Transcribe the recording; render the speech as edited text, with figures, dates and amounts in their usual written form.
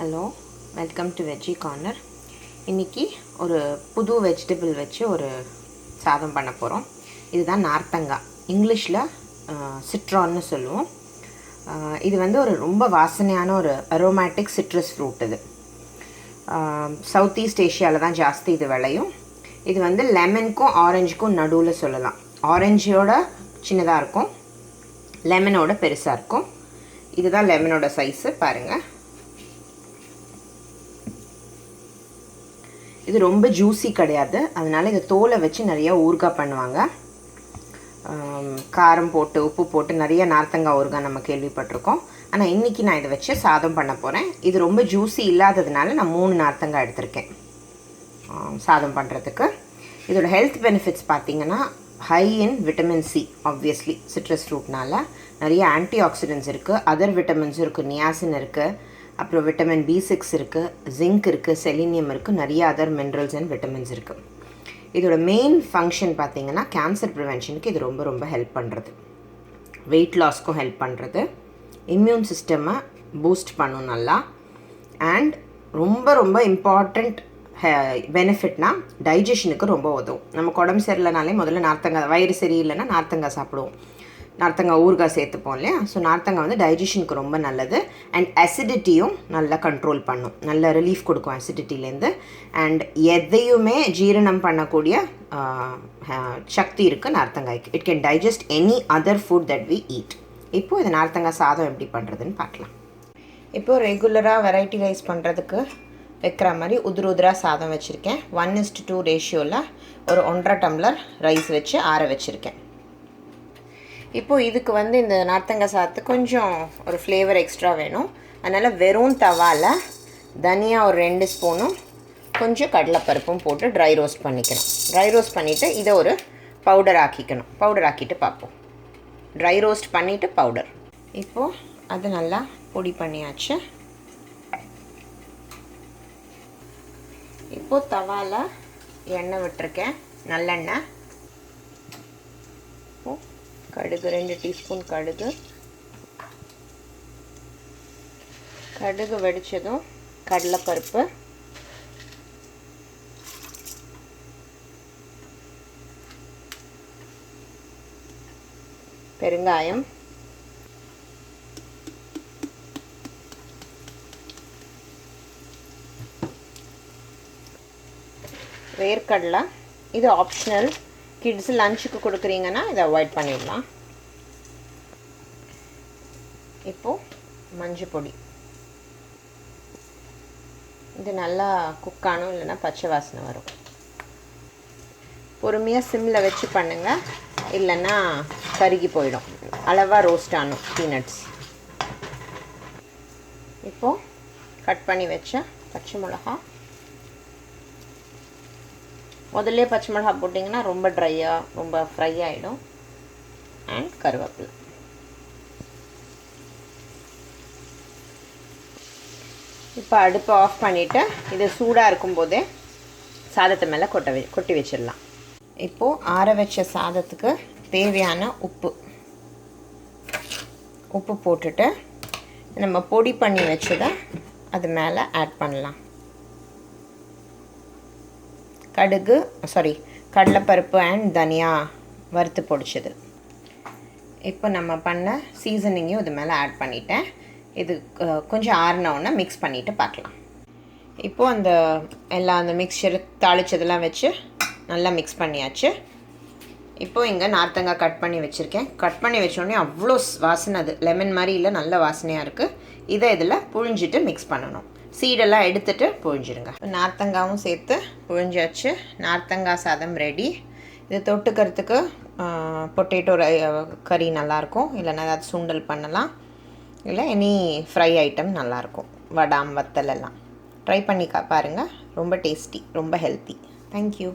Hello, welcome to veggie corner. இன்றைக்கி ஒரு புது வெஜிடபிள் வச்சு ஒரு சாதம் பண்ண போகிறோம். இதுதான் நார்த்தங்காய், இங்கிலீஷில் சிட்ரான்னு சொல்லுவோம். இது வந்து ஒரு ரொம்ப வாசனையான ஒரு அரோமேட்டிக் சிட்ரஸ் ஃப்ரூட். இது சவுத் ஈஸ்ட் ஏஷியாவில் தான் ஜாஸ்தி இது விளையும். இது வந்து லெமனுக்கும் ஆரஞ்சுக்கும் நடுவில் சொல்லலாம். ஆரஞ்சோட சின்னதாக இருக்கும், லெமனோட பெருசாக இருக்கும். இதுதான் லெமனோட சைஸு, பாருங்கள். இது ரொம்ப ஜூஸி கிடையாது, அதனால் இதை தோலை வச்சு நிறையா ஊறுகாய் பண்ணுவாங்க. காரம் போட்டு உப்பு போட்டு நிறைய நார்த்தங்காய் ஊறுகாய் நம்ம கேள்விப்பட்டிருக்கோம். ஆனால் இன்றைக்கி நான் இதை வச்சு சாதம் பண்ண போகிறேன். இது ரொம்ப ஜூஸி இல்லாததுனால நான் 3 நார்த்தங்காய் எடுத்திருக்கேன் சாதம் பண்ணுறதுக்கு. இதோட ஹெல்த் பெனிஃபிட்ஸ் பார்த்திங்கன்னா high in vitamin C. Obviously citrus ஃப்ரூட்னால நிறைய ஆன்டி ஆக்சிடென்ட்ஸ் இருக்குது, அதர் விட்டமின்ஸும் இருக்குது. நியாசின் இருக்குது, அப்புறம் விட்டமின் B6 இருக்குது, ஜிங்க் இருக்குது, செலினியம் இருக்குது, நிறைய அதர் மினரல்ஸ் அண்ட் விட்டமின்ஸ் இருக்குது. இதோட மெயின் ஃபங்க்ஷன் பார்த்திங்கன்னா கேன்சர் ப்ரிவென்ஷனுக்கு இது ரொம்ப ரொம்ப ஹெல்ப் பண்ணுறது, வெயிட் லாஸ்க்கும் ஹெல்ப் பண்ணுறது, இம்யூன் சிஸ்டமை பூஸ்ட் பண்ணும் நல்லா. அண்ட் ரொம்ப ரொம்ப இம்பார்ட்டண்ட் பெனிஃபிட்னா டைஜஷனுக்கு ரொம்ப உதவும். நமக்கு உடம்பு சரியில்லைனாலே முதல்ல நார்த்தங்காய், வயிறு சரியில்லைன்னா நார்த்தங்காய் சாப்பிடுவோம், நார்த்தங்காய் ஊறுகாய் சேர்த்துப்போம் இல்லையா. ஸோ நார்த்தங்காய் வந்து டைஜஷனுக்கு ரொம்ப நல்லது. அண்ட் அசிடிட்டியும் நல்லா கண்ட்ரோல் பண்ணும், நல்ல ரிலீஃப் கொடுக்கும் அசிடிட்டிலேருந்து. அண்ட் எதையுமே ஜீரணம் பண்ணக்கூடிய சக்தி இருக்குது நார்த்தங்காய்க்கு. It can digest any other food that we eat. இப்போது இந்த நார்த்தங்காய் சாதம் எப்படி பண்ணுறதுன்னு பார்க்கலாம். இப்போது ரெகுலராக வெரைட்டி ரைஸ் பண்ணுறதுக்கு வைக்கிற மாதிரி உதிராக சாதம் வச்சுருக்கேன். 1:2 ரேஷியோவில் ஒரு 1.5 டம்ளர் ரைஸ் வச்சு ஆற வச்சுருக்கேன். இப்போது இதுக்கு வந்து இந்த நார்த்தங்காய் சாதத்துக்கு கொஞ்சம் ஒரு ஃப்ளேவர் எக்ஸ்ட்ரா வேணும். அதனால் வெறும் தவாவில் தனியா ஒரு 2 ஸ்பூனும் கொஞ்சம் கடலைப்பருப்பும் போட்டு ட்ரை ரோஸ்ட் பண்ணிக்கணும். ட்ரை ரோஸ்ட் பண்ணிவிட்டு இதை ஒரு பவுடர் ஆக்கிக்கணும். பவுடர் ஆக்கிட்டு பார்ப்போம். ட்ரை ரோஸ்ட் பண்ணிவிட்டு பவுடர். இப்போது அது நல்லா பொடி பண்ணியாச்சு. இப்போது தவாவில் எண்ணெய் விட்டுருக்கேன், நல்லெண்ணெய். கடுகு 2 டீஸ்பூன் கடுகு வெடித்ததும் கடலைப்பருப்பு, பெருங்காயம், வேர்க்கடலை. இது ஆப்ஷனல், கிட்ஸ் லஞ்சுக்கு கொடுக்குறீங்கன்னா இதை அவாய்ட் பண்ணிடலாம். இப்போது மஞ்சள் பொடி. இது நல்லா குக்கானும், இல்லைன்னா பச்சை வாசனை வரும். பொறுமையாக சிம்மில் வச்சு பண்ணுங்கள், இல்லைன்னா கருகி போயிடும். அளவாக ரோஸ்ட் ஆகணும் பீனட்ஸ். இப்போது கட் பண்ணி வச்ச பச்சை மிளகா. முதல்ல பச்சை மிளகா போட்டிங்கன்னா ரொம்ப ட்ரையாக, ரொம்ப ஃப்ரை ஆகிடும். அண்ட் கருவேப்பிலை. இப்போ அடுப்பை ஆஃப் பண்ணிவிட்டு இது சூடாக இருக்கும்போதே சாதத்தை மேலே கொட்டி வச்சிடலாம். இப்போது ஆற வச்ச சாதத்துக்கு தேவையான உப்பு போட்டுட்டு நம்ம பொடி பண்ணி வச்சதை அது மேலே ஆட் பண்ணலாம். கடலைப்பருப்பு அண்ட் தனியா வறுத்து பொடிச்சது. இப்போ நம்ம பண்ண சீசனிங்கையும் இது மேலே ஆட் பண்ணிட்டேன். இது கொஞ்சம் ஆறினவுடனே மிக்ஸ் பண்ணிவிட்டு பார்க்கலாம். இப்போது அந்த மிக்சர் தாளித்ததெல்லாம் வச்சு நல்லா மிக்ஸ் பண்ணியாச்சு. இப்போது இங்கே நார்த்தங்காய் கட் பண்ணி வச்சுருக்கேன். கட் பண்ணி வச்சோடனே அவ்வளோ வாசனை, அது லெமன் மாதிரி இல்லை, நல்ல வாசனையாக இருக்குது. இதை இதில் புழிஞ்சிட்டு மிக்ஸ் பண்ணணும். சீடெல்லாம் எடுத்துகிட்டு புழிஞ்சிருங்க. நார்த்தங்காயும் சேர்த்து புழிஞ்சாச்சு. நார்த்தங்காய் சாதம் ரெடி. இது தொட்டுக்கிறதுக்கு பொட்டேட்டோ கறி நல்லாயிருக்கும், இல்லைன்னா ஏதாவது சுண்டல் பண்ணலாம், இல்லை எனி ஃப்ரை ஐட்டம் நல்லாயிருக்கும், வடாம் வத்தல் எல்லாம். ட்ரை பண்ணி பாருங்கள். ரொம்ப டேஸ்டி, ரொம்ப ஹெல்த்தி. தேங்க்யூ.